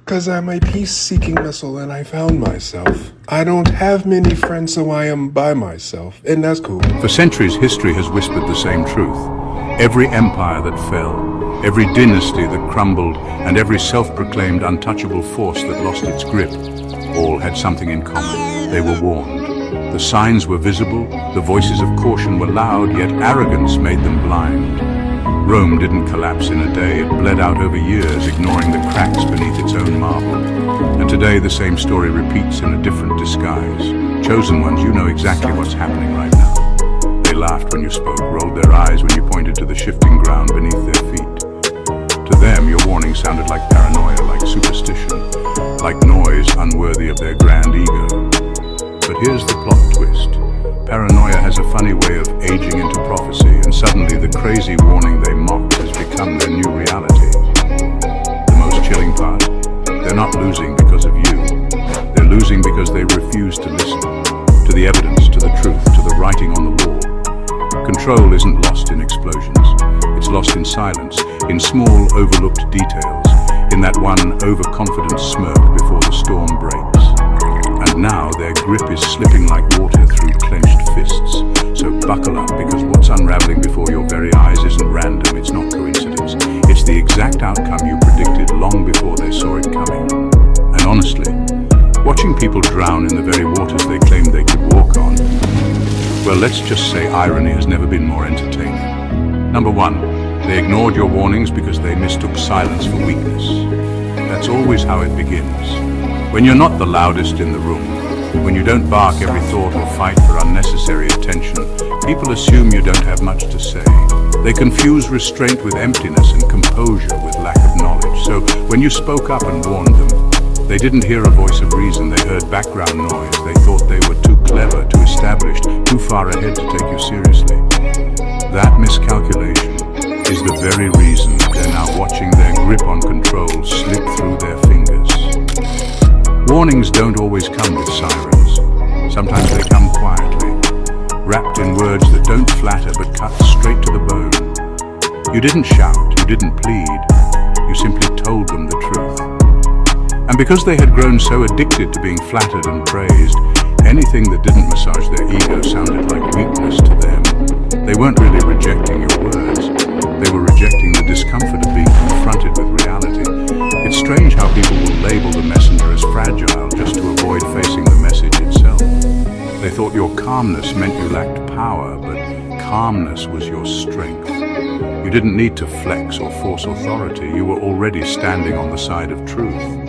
'Cause I'm a peace-seeking missile and I found myself. I don't have many friends, so I am by myself, and that's cool. For centuries, history has whispered the same truth. Every empire that fell, every dynasty that crumbled, and every self-proclaimed untouchable force that lost its grip, all had something in common. They were warned. The signs were visible, the voices of caution were loud, yet arrogance made them blind. Rome didn't collapse in a day, it bled out over years, ignoring the cracks beneath its own marble. And today the same story repeats in a different disguise. Chosen ones, you know exactly what's happening right now. They laughed when you spoke, rolled their eyes when you pointed to the shifting ground beneath their feet. To them, your warning sounded like paranoia, like superstition, like noise unworthy of their grand ego. But here's the plot twist. Paranoia has a funny way of aging into prophecy, and suddenly the crazy warning they mocked has become their new reality. The most chilling part, they're not losing because of you. They're losing because they refuse to listen to the evidence, to the truth, to the writing on the wall. Control isn't lost in explosions. It's lost in silence, in small, overlooked details, in that one overconfident smirk before the storm breaks. And now their grip is slipping like water through clenched fists. So buckle up, because what's unraveling before your very eyes isn't random, it's not coincidence. It's the exact outcome you predicted long before they saw it coming. And honestly, watching people drown in the very waters they claimed they could walk on, well, let's just say irony has never been more entertaining. Number one, they ignored your warnings because they mistook silence for weakness. That's always how it begins. When you're not the loudest in the room, when you don't bark every thought or fight for unnecessary attention, people assume you don't have much to say. They confuse restraint with emptiness and composure with lack of knowledge. So when you spoke up and warned them, they didn't hear a voice of reason, they heard background noise. They thought they were too clever, too established, too far ahead to take you seriously. That miscalculation is the very reason they're now watching their grip on control slip through their fingers. Warnings don't always come with sirens. Sometimes they come quietly, wrapped in words that don't flatter but cut straight to the bone. You didn't shout, you didn't plead, you simply told them the truth. And because they had grown so addicted to being flattered and praised, anything that didn't massage their ego sounded like weakness to them. They weren't really rejecting your words, they were rejecting the discomfort of being confronted with reality. It's strange how people will label the messenger as fragile just to avoid facing the message itself. They thought your calmness meant you lacked power, but calmness was your strength. You didn't need to flex or force authority, you were already standing on the side of truth.